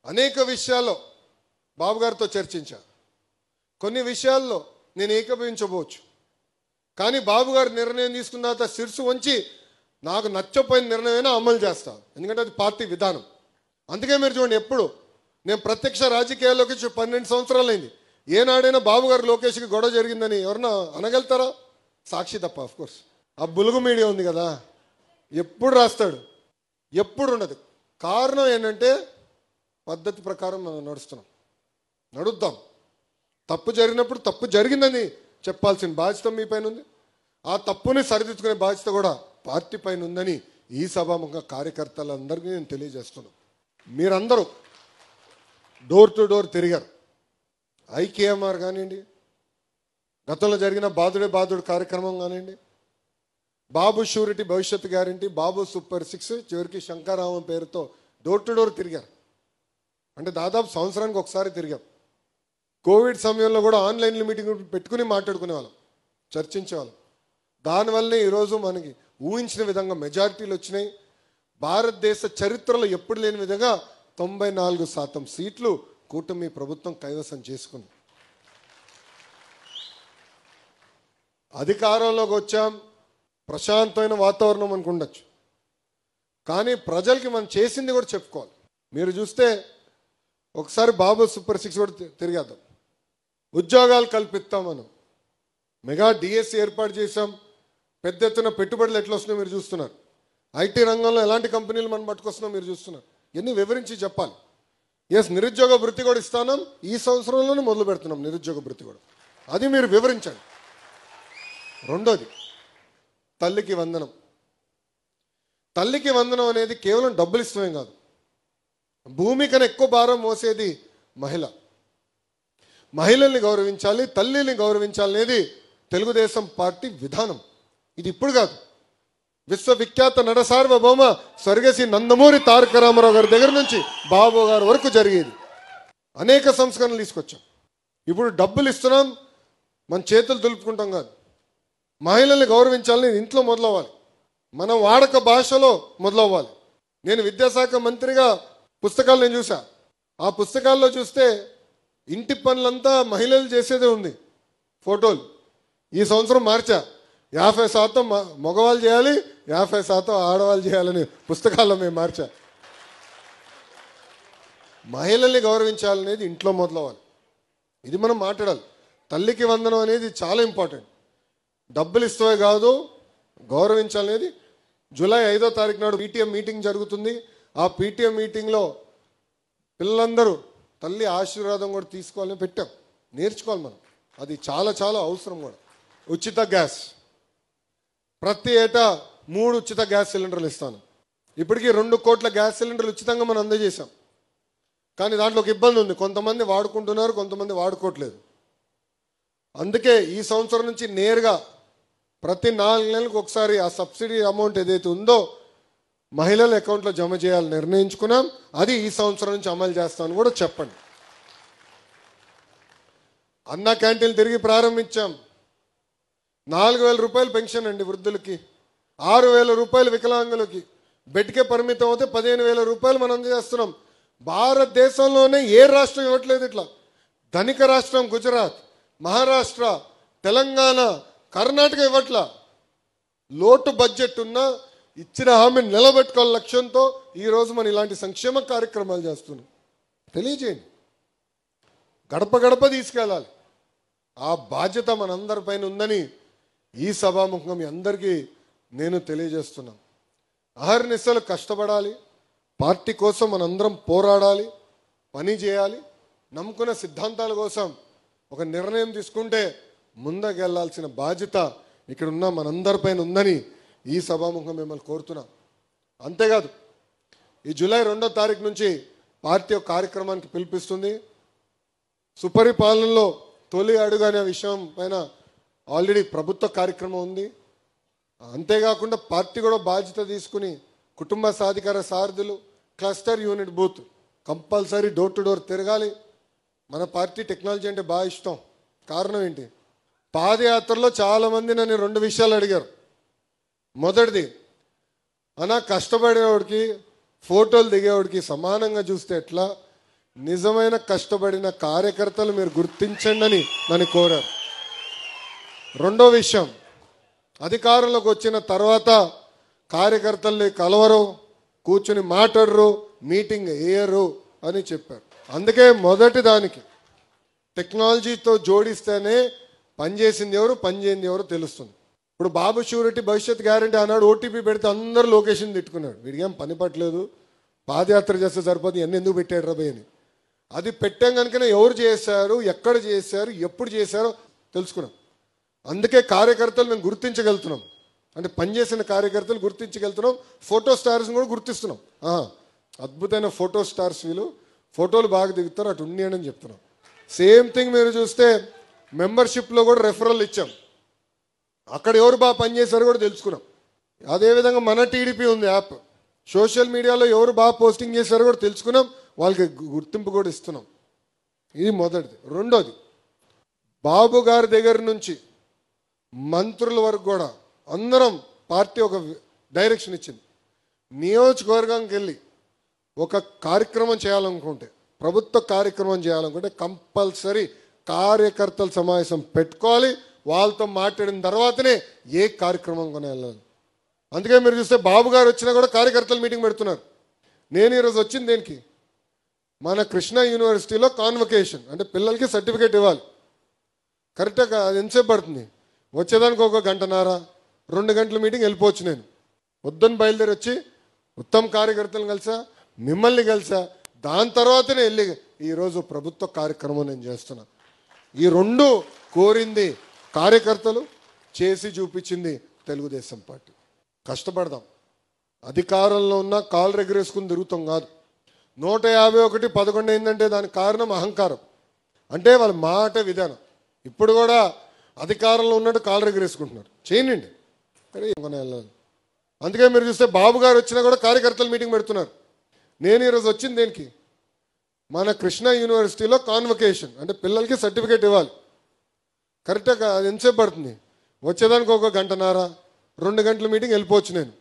Speaker 4: అనేక విషయాల్లో బాబు గారితో చర్చించా. కొన్ని విషయాల్లో నేను ఏకీభవించబోవచ్చు. కానీ బాబు గారు నిర్ణయం తీసుకున్న తర్వాత శిరసు వంచి నాకు నచ్చపోయిన నిర్ణయమైనా అమలు చేస్తాను, ఎందుకంటే అది పార్టీ విధానం. అందుకే మీరు చూడండి, ఎప్పుడు నేను ప్రత్యక్ష రాజకీయాల్లోకి 12 సంవత్సరాలు అయింది, ఏనాడైనా బాబు గారు లోకేష్కి గొడవ జరిగిందని ఎవరన్నా అనగలుగుతారా? సాక్షి తప్ప. ఆఫ్కోర్స్ ఆ బులుగు మీడియా ఉంది కదా, ఎప్పుడు రాస్తాడు, ఎప్పుడు ఉండదు. కారణం ఏంటంటే పద్ధతి ప్రకారం మనం నడుద్దాం. తప్పు జరిగినప్పుడు తప్పు జరిగిందని చెప్పాల్సిన బాధ్యత మీ పైన ఉంది. ఆ తప్పుని సరిదిద్దుకునే బాధ్యత కూడా పార్టీ పైన ఉందని ఈ సభాముఖ కార్యకర్తలందరికీ నేను తెలియజేస్తున్నాను. మీరందరూ డోర్ టు డోర్ తిరిగారు. ఐకేఎంఆర్ కానివ్వండి, గతంలో జరిగిన బాదుడే కార్యక్రమం కానివ్వండి, బాబు షూరిటీ భవిష్యత్తు గ్యారంటీ, బాబు సూపర్ 6, చివరికి శంకరామం పేరుతో డోర్ టు డోర్ తిరిగారు. అంటే దాదాపు సంవత్సరానికి ఒకసారి తిరిగాం. కోవిడ్ సమయంలో కూడా ఆన్లైన్లో మీటింగ్ పెట్టుకుని మాట్లాడుకునేవాళ్ళం, చర్చించేవాళ్ళం. దానివల్లనే ఈరోజు మనకి ఊహించిన విధంగా మెజారిటీలు వచ్చినాయి. భారతదేశ చరిత్రలో ఎప్పుడు లేని విధంగా 94% సీట్లు కూటమి ప్రభుత్వం కైవసం చేసుకుంది. అధికారంలోకి వచ్చాం, ప్రశాంతమైన వాతావరణం మనకు ఉండొచ్చు, కానీ ప్రజలకి మనం చేసింది కూడా చెప్పుకోవాలి. మీరు చూస్తే ఒకసారి బాబు సూపర్ 6 కూడా తిరిగేద్దాం. ఉద్యోగాలు కల్పిస్తాం, మనం మెగా డిఎస్సి ఏర్పాటు చేశాం. పెద్ద ఎత్తున పెట్టుబడులు ఎట్లా వస్తున్నాయో మీరు చూస్తున్నారు. ఐటీ రంగంలో ఎలాంటి కంపెనీలు మనం పట్టుకొస్తున్నాం మీరు చూస్తున్నారు. ఎన్ని వివరించి చెప్పాలి. ఎస్, నిరుద్యోగ భృతి కూడా ఇస్తాను, ఈ సంవత్సరంలోనే మొదలు పెడుతున్నాం నిరుద్యోగ భృతి కూడా, అది మీరు వివరించండి. రెండోది తల్లికి వందనం. తల్లికి వందనం అనేది కేవలం డబ్బులు ఇష్టమే కాదు, భూమి కన్నా ఎక్కువ భారం మోసేది మహిళ. మహిళల్ని గౌరవించాలి, తల్లిని గౌరవించాలి అనేది తెలుగుదేశం పార్టీ విధానం. ఇది ఇప్పుడు కాదు, విశ్వవిఖ్యాత నట సార్వభౌమ స్వర్గశ్రీ నందమూరి తారక రామారావు గారి దగ్గర నుంచి బాబు గారి వరకు జరిగేది. అనేక సంస్కరణలు తీసుకొచ్చాం. ఇప్పుడు డబ్బులు ఇస్తున్నాం, మన చేతులు దులుపుకుంటాం కాదు. మహిళల్ని గౌరవించాలని ఇంట్లో మొదలవ్వాలి, మన వాడక భాషలో మొదలవ్వాలి. నేను విద్యాశాఖ మంత్రిగా పుస్తకాలు నేను చూసా. ఆ పుస్తకాల్లో చూస్తే ఇంటి పనులంతా మహిళలు చేసేదే ఉంది, ఫోటోలు. ఈ సంవత్సరం మార్చా, 50% మగవాళ్ళు చేయాలి, 50% ఆడవాళ్ళు చేయాలని పుస్తకాల్లో మేము మార్చా. మహిళల్ని గౌరవించాలనేది ఇంట్లో మొదలవ్వాలి. ఇది మనం మాట్లాడాలి. తల్లికి వందనం అనేది చాలా ఇంపార్టెంట్. డబ్బులు ఇస్తే కాదు, గౌరవించాలనేది. జూలై 5వ తారీఖు నాడు పీటీఎం మీటింగ్ జరుగుతుంది. ఆ పీటీఎం మీటింగ్లో పిల్లలందరూ తల్లి ఆశీర్వాదం కూడా తీసుకోవాలని పెట్టాం. నేర్చుకోవాలి మనం, అది చాలా చాలా అవసరం కూడా. ఉచిత గ్యాస్, ప్రతి ఏటా 3 ఉచిత గ్యాస్ సిలిండర్లు ఇస్తాను. ఇప్పటికీ 2 కోట్ల గ్యాస్ సిలిండర్లు ఉచితంగా మనం అందజేశాం. కానీ దాంట్లో ఒక ఇబ్బంది ఉంది, కొంతమంది వాడుకుంటున్నారు, కొంతమంది వాడుకోవట్లేదు. అందుకే ఈ సంవత్సరం నుంచి నేరుగా ప్రతి 4 నెలలకు ఒకసారి ఆ సబ్సిడీ అమౌంట్ ఏదైతే ఉందో మహిళల అకౌంట్లో జమ చేయాలని నిర్ణయించుకున్నాం. అది ఈ సంవత్సరం నుంచి అమలు చేస్తామని కూడా చెప్పండి. అన్న క్యాంటీన్లు తిరిగి ప్రారంభించాం. 4,000 రూపాయలు పెన్షన్ అండి వృద్ధులకి, 6,000 రూపాయలు వికలాంగులకి, బెడ్కే పరిమితం అయితే 15,000 రూపాయలు మనం అందజేస్తున్నాం. భారతదేశంలోనే ఏ రాష్ట్రం ఇవ్వట్లేదు ఇట్లా. ధనిక రాష్ట్రం గుజరాత్, మహారాష్ట్ర, తెలంగాణ, కర్ణాటక ఇవ్వట్లా. లోటు బడ్జెట్ ఉన్నా ఇచ్చిన హామీని నిలబెట్టుకోవాలి లక్ష్యంతో ఈరోజు మనం ఇలాంటి సంక్షేమ కార్యక్రమాలు చేస్తున్నాం. తెలియజేయండి, గడప గడప తీసుకెళ్ళాలి. ఆ బాధ్యత మనందరిపైన ఉందని ఈ సభాముఖంగా మీ అందరికీ నేను తెలియజేస్తున్నాను. అహర్నిశలు కష్టపడాలి, పార్టీ కోసం మనందరం పోరాడాలి, పని చేయాలి. నమ్ముకున్న సిద్ధాంతాల కోసం ఒక నిర్ణయం తీసుకుంటే ముందుకెళ్లాల్సిన బాధ్యత ఇక్కడ ఉన్న మనందరిపైన ఉందని ఈ సభాముఖం మిమ్మల్ని కోరుతున్నా. అంతేకాదు, ఈ జూలై 2వ తారీఖు నుంచి పార్టీ ఒక కార్యక్రమానికి పిలిపిస్తుంది. సుపరిపాలనలో తొలి అడుగు అనే విషయం పైన ఆల్రెడీ ప్రభుత్వ కార్యక్రమం ఉంది. అంతేకాకుండా పార్టీ కూడా బాధ్యత తీసుకుని కుటుంబ సాధికార సారథులు, cluster unit booth compulsory door to door తిరగాలి. మన పార్టీ టెక్నాలజీ అంటే బాగా ఇష్టం. కారణం ఏంటి, పాదయాత్రలో చాలామంది నన్ను 2 విషయాలు అడిగారు. మొదటిది, అన్నా కష్టపడేవాడికి ఫోటోలు దిగేవాడికి సమానంగా చూస్తే ఎట్లా, నిజమైన కష్టపడిన కార్యకర్తలు మీరు గుర్తించండి అని నన్ను కోరారు. రెండో విషయం, అధికారంలోకి వచ్చిన తర్వాత కార్యకర్తల్ని కలవరు, కూర్చుని మాట్లాడరు, మీటింగ్ వేయరు అని చెప్పారు. అందుకే మొదటి దానికి టెక్నాలజీతో జోడిస్తేనే పనిచేసింది ఎవరు, పనిచేయింది ఎవరు తెలుస్తుంది. ఇప్పుడు బాబు షూరిటీ భవిష్యత్ గ్యారంటీ అన్నాడు, ఓటీపీ పెడితే అందరూ లొకేషన్ తిట్టుకున్నాడు. వీడికేం పని పట్టలేదు, పాదయాత్ర చేస్తే సరిపోతుంది, ఎన్ని ఎందుకు పెట్టాడు రాబోయ్ అని. అది పెట్టాం కనుకనే ఎవరు చేశారు, ఎక్కడ చేశారు, ఎప్పుడు చేశారో తెలుసుకున్నాం. అందుకే కార్యకర్తలు మేము గుర్తించగలుగుతున్నాం, అంటే పనిచేసిన కార్యకర్తలు గుర్తించగలుగుతున్నాం. ఫోటో స్టార్స్ని కూడా గుర్తిస్తున్నాం. అద్భుతమైన ఫోటో స్టార్స్, వీళ్ళు ఫోటోలు బాగా దిగుతారు, అటు ఉండి అని చెప్తున్నాం. సేమ్ థింగ్ మీరు చూస్తే మెంబర్షిప్లో కూడా రెఫరల్ ఇచ్చాం, అక్కడ ఎవరు బాగా పనిచేశారో కూడా తెలుసుకున్నాం. అదేవిధంగా మన టీడీపీ ఉంది యాప్, సోషల్ మీడియాలో ఎవరు బాగా పోస్టింగ్ చేశారో కూడా తెలుసుకున్నాం, వాళ్ళకి గుర్తింపు కూడా ఇస్తున్నాం. ఇది మొదటిది. రెండోది, బాబు గారి దగ్గర నుంచి మంత్రుల వరకు కూడా అందరం పార్టీ ఒక డైరెక్షన్ ఇచ్చింది. నియోజకవర్గానికి వెళ్ళి ఒక కార్యక్రమం చేయాలనుకుంటే, ప్రభుత్వ కార్యక్రమం చేయాలనుకుంటే కంపల్సరీ కార్యకర్తల సమావేశం పెట్టుకోవాలి, వాళ్ళతో మాట్లాడిన తర్వాతనే ఏ కార్యక్రమం కొని వెళ్ళాలి. అందుకే మీరు చూస్తే బాబు గారు వచ్చినా కూడా కార్యకర్తలు మీటింగ్ పెడుతున్నారు. నేను ఈరోజు వచ్చింది దేనికి, మన కృష్ణా యూనివర్సిటీలో కాన్వకేషన్, అంటే పిల్లలకి సర్టిఫికేట్ ఇవ్వాలి. కరెక్ట్గా అది ఎంతసేపు పడుతుంది, వచ్చేదానికి ఒక గంటన్నర 2 గంటల మీటింగ్ వెళ్ళిపోవచ్చు. నేను పొద్దున్న బయలుదేరి వచ్చి ఉత్తమ కార్యకర్తలను కలిసా, మిమ్మల్ని కలిసా, దాని తర్వాతనే వెళ్ళి ఈరోజు ప్రభుత్వ కార్యక్రమం నేను చేస్తున్నా. ఈ రెండు కోరింది కార్యకర్తలు, చేసి చూపించింది తెలుగుదేశం పార్టీ. కష్టపడదాం, అధికారంలో ఉన్న కాలు రెగరేసుకుని తిరుగుతాం కాదు. 151 11 అయిందంటే దానికి కారణం అహంకారం, అంటే వాళ్ళ మాట విధానం. ఇప్పుడు కూడా అధికారంలో ఉన్నట్టు కాలు రెగరేసుకుంటున్నారు, చేయనండి కానీ వెళ్ళాలి. అందుకే మీరు చూస్తే బాబు గారు వచ్చినా కూడా కార్యకర్తలు మీటింగ్ పెడుతున్నారు. నేను ఈరోజు వచ్చింది దేనికి, మన కృష్ణా యూనివర్సిటీలో కాన్వకేషన్, అంటే పిల్లలకి సర్టిఫికేట్ ఇవ్వాలి. కరెక్ట్గా అది ఎంతసేపు పడుతుంది, వచ్చేదానికి ఒక గంటన్నర 2 గంటల మీటింగ్ వెళ్ళిపోవచ్చు. నేను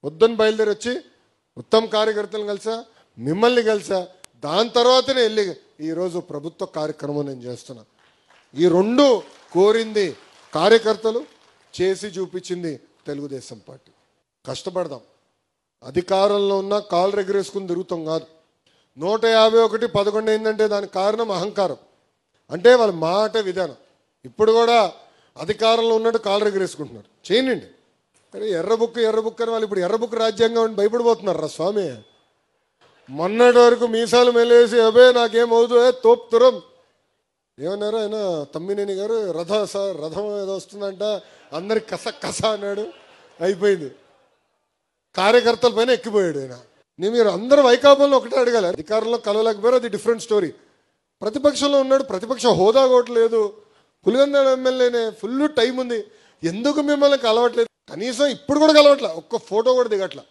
Speaker 4: పొద్దున్న బయలుదేరి వచ్చి ఉత్తమ కార్యకర్తలను కలిసా, మిమ్మల్ని కలిసా, దాని తర్వాతనే వెళ్ళి ఈరోజు ప్రభుత్వ కార్యక్రమం నేను చేస్తున్నా. ఈ రెండు కోరింది కార్యకర్తలు, చేసి చూపించింది తెలుగుదేశం పార్టీ. కష్టపడదాం, అధికారంలో ఉన్న కాలు రెగరేసుకుని తిరుగుతాం కాదు. 151 11 అయిందంటే దానికి కారణం అహంకారం, అంటే వాళ్ళ మాట విధానం. ఇప్పుడు కూడా అధికారంలో ఉన్నట్టు కాలు రెగరేసుకుంటున్నారు, చేయనండి కానీ ఎర్ర బుక్ అని వాళ్ళు ఇప్పుడు ఎర్ర బుక్ రాజ్యాంగం అని భయపడిపోతున్నారు రా స్వామి. మొన్నటి వరకు మీసాలు మెలేసి అబే నాకేమవుతుందో తోపుతురం ఏమన్నారు ఆయన తమ్మినేని గారు, రథం ఏదో వస్తుందంట, అందరికి కస అన్నాడు, అయిపోయింది. కార్యకర్తల పైన ఎక్కిపోయాడు ఆయన. మీరు అందరూ వైకాపాలను ఒకటే అడగాలి, అధికారంలో కలవలేకపోయారు, అది డిఫరెంట్ స్టోరీ. ప్రతిపక్షంలో ఉన్నాడు, ప్రతిపక్ష హోదా కూడా లేదు, పులివెందుల ఎమ్మెల్యేనే, ఫుల్ టైం ఉంది, ఎందుకు మిమ్మల్ని కలవట్లేదు, కనీసం ఇప్పుడు కూడా కలవట్లే, ఒక్క ఫోటో కూడా దిగట్లా.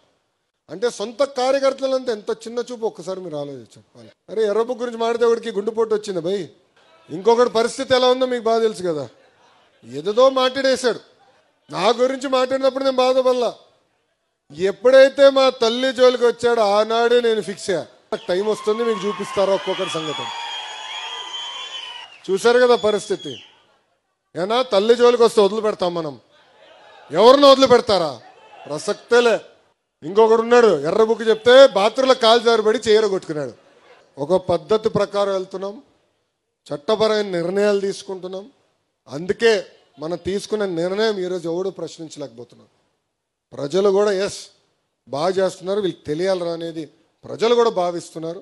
Speaker 4: అంటే సొంత కార్యకర్తలంతా ఎంత చిన్న చూపు ఒక్కసారి మీరు ఆలోచించారు. అరే ఎర్రబు గురించి మాడితే ఒకటికి గుండెపోటు వచ్చింది భయ్, ఇంకొకటి పరిస్థితి ఎలా ఉందో మీకు బాగా తెలుసు కదా. ఏదో మాట్లాడేశాడు, నా గురించి మాట్లాడినప్పుడు నేను బాధపడలా. ఎప్పుడైతే మా తల్లి జోలికి వచ్చాడో ఆనాడే నేను ఫిక్స్ అయ్యా, టైం వస్తుంది మీకు చూపిస్తారా ఒక్కొక్కటి సంగతి. చూసారు కదా పరిస్థితి. ఏనా తల్లి జోలికి వస్తే వదిలిపెడతాం మనం, ఎవరిని వదిలిపెడతారా, ప్రసక్తేలే. ఇంకొకడు ఉన్నాడు, ఎర్ర బుక్ చెప్తే బాత్రూంలో కాలు జారిపడి కొట్టుకున్నాడు. ఒక పద్ధతి ప్రకారం వెళ్తున్నాం, చట్టపరమైన నిర్ణయాలు తీసుకుంటున్నాం. అందుకే మనం తీసుకున్న నిర్ణయం ఈరోజు ఎవడు ప్రశ్నించలేకపోతున్నాం. ప్రజలు కూడా ఎస్ బాగా చేస్తున్నారు, వీళ్ళకి తెలియాలరా అనేది ప్రజలు కూడా భావిస్తున్నారు.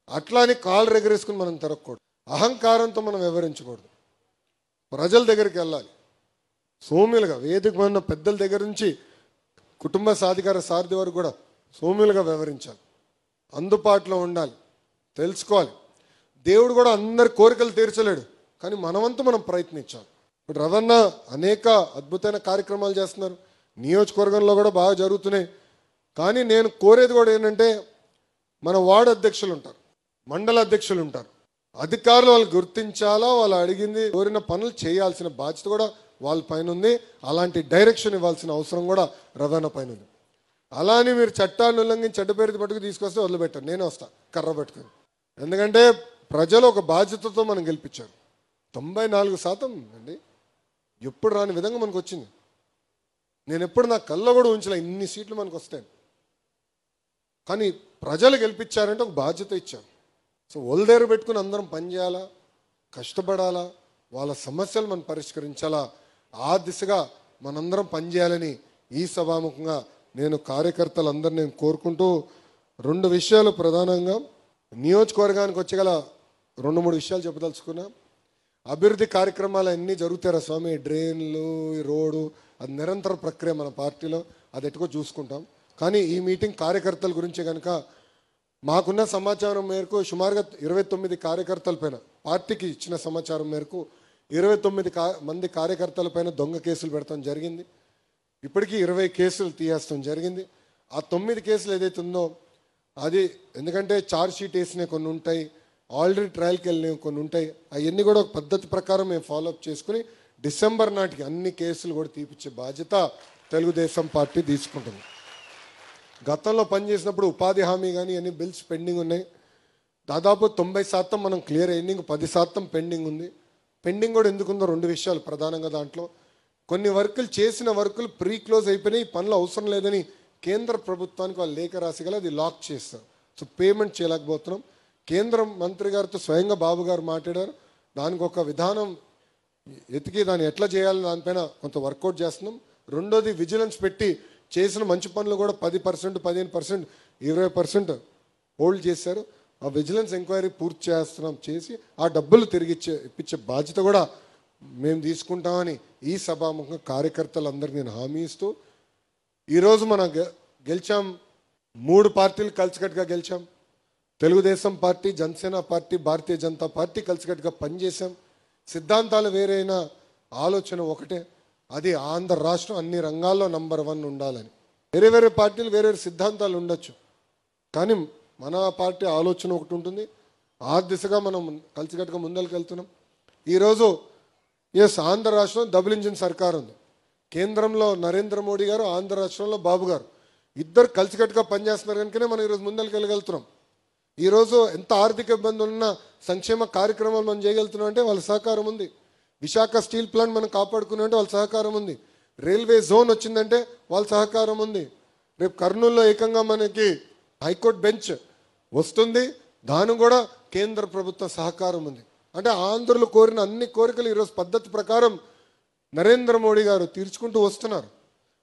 Speaker 4: అట్లా అని కాలు రెగరేసుకుని మనం తిరగకూడదు, అహంకారంతో మనం వివరించకూడదు. ప్రజల దగ్గరికి వెళ్ళాలి, సౌమ్యులుగా వేదిక ఉన్న పెద్దల దగ్గర నుంచి కుటుంబ సాధికార సారథి వరకు కూడా సౌమ్యులుగా వివరించాలి, అందుబాటులో ఉండాలి, తెలుసుకోవాలి. దేవుడు కూడా అందరి కోరికలు తీర్చలేడు, కానీ మనవంతు మనం ప్రయత్నించాలి. ఇప్పుడు రవణ అనేక అద్భుతమైన కార్యక్రమాలు చేస్తున్నారు, నియోజకవర్గంలో కూడా బాగా జరుగుతున్నాయి. కానీ నేను కోరేది కూడా ఏంటంటే, మన వార్డు అధ్యక్షులు ఉంటారు, మండల అధ్యక్షులు ఉంటారు, అధికారులు వాళ్ళు గుర్తించాలా, వాళ్ళు అడిగింది కోరిన పనులు చేయాల్సిన బాధ్యత కూడా వాళ్ళ పైన ఉంది. అలాంటి డైరెక్షన్ ఇవ్వాల్సిన అవసరం కూడా రవాణా పైన ఉంది. అలా అని మీరు చట్టాన్ని ఉల్లంఘించి చెడ్డ పేరు పట్టుకు తీసుకొస్తే వదిలిపెట్టారు, నేనే వస్తా కర్ర పట్టుకుని. ఎందుకంటే ప్రజలు ఒక బాధ్యతతో మనం గెలిపించారు. 94% అండి, ఎప్పుడు రాని విధంగా మనకు వచ్చింది. నేను ఎప్పుడు నా కళ్ళ కూడా ఉంచలే ఇన్ని సీట్లు మనకు వస్తాయి. కానీ ప్రజలు గెలిపించారంటే ఒక బాధ్యత ఇచ్చారు. సో ఒళ్ళదేరు పెట్టుకుని అందరం పనిచేయాలా, కష్టపడాలా, వాళ్ళ సమస్యలు మనం పరిష్కరించాలా, ఆ దిశగా మనందరం పనిచేయాలని ఈ సభాముఖంగా నేను కార్యకర్తలందరూ నేను కోరుకుంటూ 2 విషయాలు ప్రధానంగా నియోజకవర్గానికి వచ్చగల 2-3 విషయాలు చెప్పదలుచుకున్నా. అభివృద్ధి కార్యక్రమాలు అన్నీ జరుగుతారా స్వామి, డ్రైన్లు, ఈ రోడ్డు, అది నిరంతర ప్రక్రియ మన పార్టీలో, అది ఎటుకో చూసుకుంటాం. కానీ ఈ మీటింగ్ కార్యకర్తల గురించి కనుక మాకున్న సమాచారం మేరకు సుమారుగా 29 కార్యకర్తల పైన, పార్టీకి ఇచ్చిన సమాచారం మేరకు 29 మంది కార్యకర్తల పైన దొంగ కేసులు పెడతాం జరిగింది. ఇప్పటికీ 20 కేసులు తీయేస్తాం జరిగింది. ఆ 9 కేసులు ఏదైతే ఉందో అది ఎందుకంటే ఛార్జ్ షీట్ వేసినవి కొన్ని ఉంటాయి, ఆల్రెడీ ట్రయల్కి వెళ్ళినవి కొన్ని ఉంటాయి. అవన్నీ కూడా ఒక పద్ధతి ప్రకారం మేము ఫాలోఅప్ చేసుకుని డిసెంబర్ నాటికి అన్ని కేసులు కూడా తీపిచ్చే బాధ్యత తెలుగుదేశం పార్టీ తీసుకుంటుంది. గతంలో పనిచేసినప్పుడు ఉపాధి హామీ కానీ అన్ని బిల్స్ పెండింగ్ ఉన్నాయి. దాదాపు 90% మనం క్లియర్ అయింది, 10% పెండింగ్ ఉంది. పెండింగ్ కూడా ఎందుకుందో 2 విషయాలు ప్రధానంగా. దాంట్లో కొన్ని వర్కులు చేసిన వర్కులు ప్రీ క్లోజ్ అయిపోయినాయి, పనులు అవసరం లేదని కేంద్ర ప్రభుత్వానికి వాళ్ళు లేఖ రాసి గల అది లాక్ చేస్తారు. సో పేమెంట్ చేయలేకపోతున్నాం. కేంద్ర మంత్రి గారితో స్వయంగా బాబు గారు మాట్లాడారు. దానికి ఒక విధానం ఎతికి దాన్ని ఎట్లా చేయాలని దానిపైన కొంత వర్కౌట్ చేస్తున్నాం. రెండోది విజిలెన్స్ పెట్టి చేసిన మంచి పనులు కూడా 10%, 15%, 20% హోల్డ్ చేశారు. ఆ విజిలెన్స్ ఎంక్వైరీ పూర్తి చేస్తున్నాం, చేసి ఆ డబ్బులు తిరిగి ఇప్పించే బాధ్యత కూడా మేము తీసుకుంటామని ఈ సభాముఖంగా కార్యకర్తలందరికీ నేను హామీ ఇస్తూ, ఈరోజు మనం గెలిచాం. 3 పార్టీలు కలిసికట్టుగా గెలిచాం. Telugu Desam party, Janasena party, Bharatiya Janata party కలిసికట్టుగా పనిచేశాం. సిద్ధాంతాలు వేరైన ఆలోచన ఒకటే, అది ఆంధ్ర రాష్ట్రం అన్ని రంగాల్లో నంబర్ 1 ఉండాలని. వేరే వేరే పార్టీలు వేరే వేరే సిద్ధాంతాలు ఉండొచ్చు, కానీ మన పార్టీ ఆలోచన ఒకటి ఉంటుంది. ఆ దిశగా మనం కలిసికట్టుగా ముందరికి వెళ్తున్నాం. ఈరోజు ఆంధ్ర రాష్ట్రంలో డబుల్ ఇంజిన్ సర్కార్ ఉంది. కేంద్రంలో నరేంద్ర మోడీ గారు, ఆంధ్ర రాష్ట్రంలో బాబు గారు, ఇద్దరు కలిసికట్టుగా పనిచేస్తున్నారు కనుకనే మనం ఈరోజు ముందరికి వెళ్ళగలుగుతున్నాం. ఈరోజు ఎంత ఆర్థిక ఇబ్బందులు ఉన్నా సంక్షేమ కార్యక్రమాలు మనం చేయగలుగుతున్నాం అంటే వాళ్ళ సహకారం ఉంది. విశాఖ స్టీల్ ప్లాంట్ మనం కాపాడుకున్నామంటే వాళ్ళ సహకారం ఉంది. రైల్వే జోన్ వచ్చిందంటే వాళ్ళ సహకారం ఉంది. రేపు కర్నూలులో ఏకంగా మనకి హైకోర్టు బెంచ్ వస్తుంది, దాని కూడా కేంద్ర ప్రభుత్వ సహకారం ఉంది. అంటే ఆంధ్రులు కోరిన అన్ని కోరికలు ఈరోజు పద్ధతి ప్రకారం నరేంద్ర మోడీ గారు తీర్చుకుంటూ వస్తున్నారు.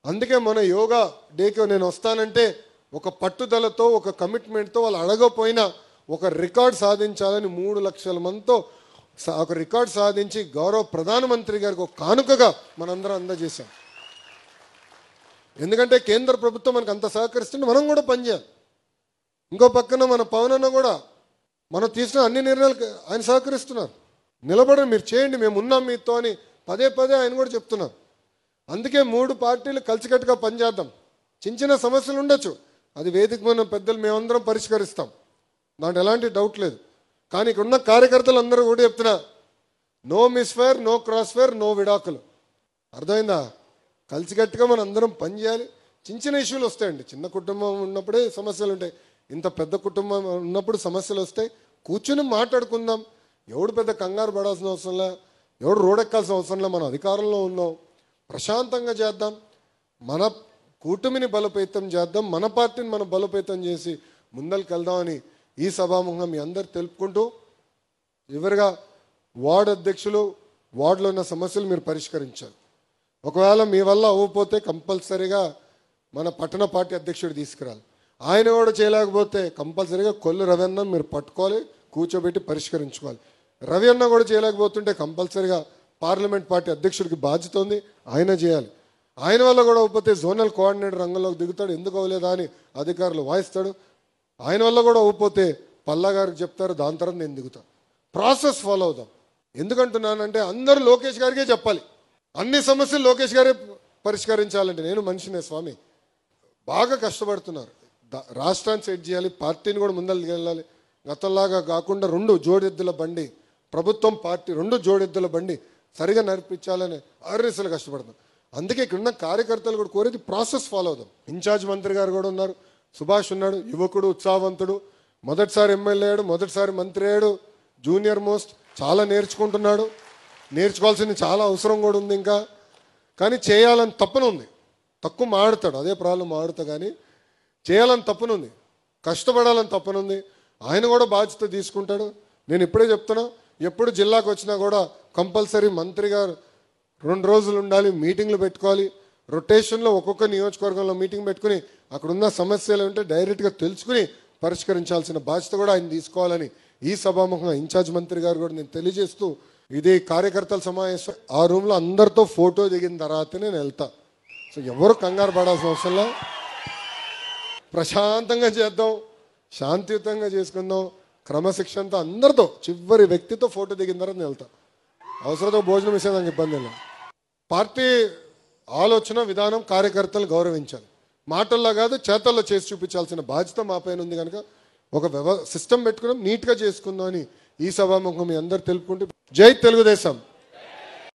Speaker 4: అందుకే మన యోగా డేకి నేను వస్తానంటే ఒక పట్టుదలతో, ఒక కమిట్మెంట్తో, వాళ్ళు అడగపోయినా ఒక రికార్డ్ సాధించాలని 3 లక్షల మందితో ఒక రికార్డ్ సాధించి గౌరవ ప్రధానమంత్రి గారికి ఒక కానుకగా మనందరం అందజేశాం. ఎందుకంటే కేంద్ర ప్రభుత్వం మనకు అంత సహకరిస్తుంటే మనం కూడా పనిచేయాలి. ఇంకో పక్కన మన పవన్ అన్న కూడా మనం తీసిన అన్ని నిర్ణయాలు ఆయన సహకరిస్తున్నారు. నిలబడి మీరు చేయండి, మేము ఉన్నాం మీతో అని పదే ఆయన కూడా చెప్తున్నారు. అందుకే 3 పార్టీలు కలిసికట్టుగా పనిచేద్దాం. చిన్న సమస్యలు ఉండొచ్చు, అది వేదిక మన పెద్దలు మేమందరం పరిష్కరిస్తాం, దాంట్లో ఎలాంటి డౌట్ లేదు. కానీ ఇక్కడ ఉన్న కార్యకర్తలు అందరూ కూడా చెప్తున్నా, no misfire, no crossfire, no విడాకులు. అర్థమైందా? కలిసికట్టుగా మనం అందరం పనిచేయాలి. చిన్న ఇష్యూలు వస్తాయండి, చిన్న కుటుంబం ఉన్నప్పుడే సమస్యలు ఉంటాయి. ఇంత పెద్ద కుటుంబం ఉన్నప్పుడు సమస్యలు వస్తాయి. కూర్చుని మాట్లాడుకుందాం. ఎవడు పెద్ద కంగారు పడాల్సిన అవసరంలే, ఎవడు రోడెక్కాల్సిన అవసరంలే. మన అధికారంలో ఉన్నాం, ప్రశాంతంగా చేద్దాం. మన కూటమిని బలోపేతం చేద్దాం, మన పార్టీని మనం బలోపేతం చేసి ముందరికి వెళ్దామని ఈ సభాముఖంగా మీ అందరు తెలుపుకుంటూ, చివరిగా వార్డు అధ్యక్షులు, వార్డులో ఉన్న సమస్యలు మీరు పరిష్కరించాలి. ఒకవేళ మీ వల్ల అవ్వకపోతే కంపల్సరీగా మన పట్టణ పార్టీ అధ్యక్షుడు తీసుకురాలి. ఆయన కూడా చేయలేకపోతే కంపల్సరీగా కొల్లు రవి అన్న మీరు పట్టుకోవాలి, కూర్చోబెట్టి పరిష్కరించుకోవాలి. రవి అన్న కూడా చేయలేకపోతుంటే కంపల్సరీగా పార్లమెంట్ పార్టీ అధ్యక్షుడికి బాధ్యత ఉంది, ఆయన చేయాలి. ఆయన వల్ల కూడా అవ్వకపోతే జోనల్ కోఆర్డినేటర్ రంగంలోకి దిగుతాడు, ఎందుకు అవ్వలేదా అని అధికారులు వాయిస్తాడు. ఆయన వల్ల కూడా అవ్వకపోతే పల్లా గారికి చెప్తారు, దాని తర్వాత నేను దిగుతాను. ప్రాసెస్ ఫాలో అవుదాం. ఎందుకంటున్నానంటే అందరూ లోకేష్ గారికే చెప్పాలి, అన్ని సమస్యలు లోకేష్ గారే పరిష్కరించాలంటే. నేను మనిషినే స్వామి, బాగా కష్టపడుతున్నారు. రాష్ట్రాన్ని సెట్ చేయాలి, పార్టీని కూడా ముందరికి వెళ్ళాలి. గతంలాగా కాకుండా 2 జోడెద్దుల బండి, ప్రభుత్వం పార్టీ 2 జోడెద్దుల బండి సరిగా నడిపించాలని అర్రెసలు కష్టపడుతున్నాం. అందుకే ఇక్కడ ఉన్న కార్యకర్తలు కూడా కోరేది ప్రాసెస్ ఫాలో అవుదాం. ఇన్ఛార్జ్ మంత్రి గారు కూడా ఉన్నారు, సుభాష్ ఉన్నాడు, యువకుడు, ఉత్సాహవంతుడు, మొదటిసారి ఎమ్మెల్యే అయ్యాడు, మొదటిసారి మంత్రి అయ్యాడు, జూనియర్ మోస్ట్, చాలా నేర్చుకుంటున్నాడు. నేర్చుకోవాల్సింది చాలా అవసరం కూడా ఉంది ఇంకా. కానీ చేయాలని తప్పన ఉంది. తక్కువ మాడుతాడు, అదే ప్రాబ్లం, మాడుతా. కానీ చేయాలని తప్పనుంది, కష్టపడాలని తప్పనుంది. ఆయన కూడా బాధ్యత తీసుకుంటాడు. నేను ఇప్పుడే చెప్తున్నా, ఎప్పుడు జిల్లాకు వచ్చినా కూడా కంపల్సరీ మంత్రి గారు 2 రోజులు ఉండాలి, మీటింగ్లు పెట్టుకోవాలి. రొటేషన్లో ఒక్కొక్క నియోజకవర్గంలో మీటింగ్ పెట్టుకుని అక్కడున్న సమస్యలు ఉంటే డైరెక్ట్గా తెలుసుకుని పరిష్కరించాల్సిన బాధ్యత కూడా ఆయన తీసుకోవాలని ఈ సభాముఖంగా ఇన్ఛార్జ్ మంత్రి గారు కూడా నేను తెలియజేస్తూ, ఇది కార్యకర్తల సమావేశం. ఆ రూమ్లో అందరితో ఫోటో దిగిన తర్వాతనే నేను వెళ్తా. సో ఎవరు కంగారు పడాల్సిన అవసరంలా, ప్రశాంతంగా చేద్దాం, శాంతియుతంగా చేసుకుందాం, క్రమశిక్షణతో అందరితో చివరి వ్యక్తితో ఫోటో దిగిన తర్వాత నేను వెళ్తా. అవసరంతో భోజనం ఇస్తే నాకు ఇబ్బంది లేదు. పార్టీ ఆలోచన విధానం కార్యకర్తలు గౌరవించాలి. మాటల్లో కాదు చేతల్లో చేసి చూపించాల్సిన బాధ్యత మా పైన ఉంది. కనుక ఒక సిస్టమ్ పెట్టుకున్నాం, నీట్గా చేసుకుందాం అని ఈ సభాముఖం మీ అందరు తెలుపుకుంటూ, జై తెలుగుదేశం.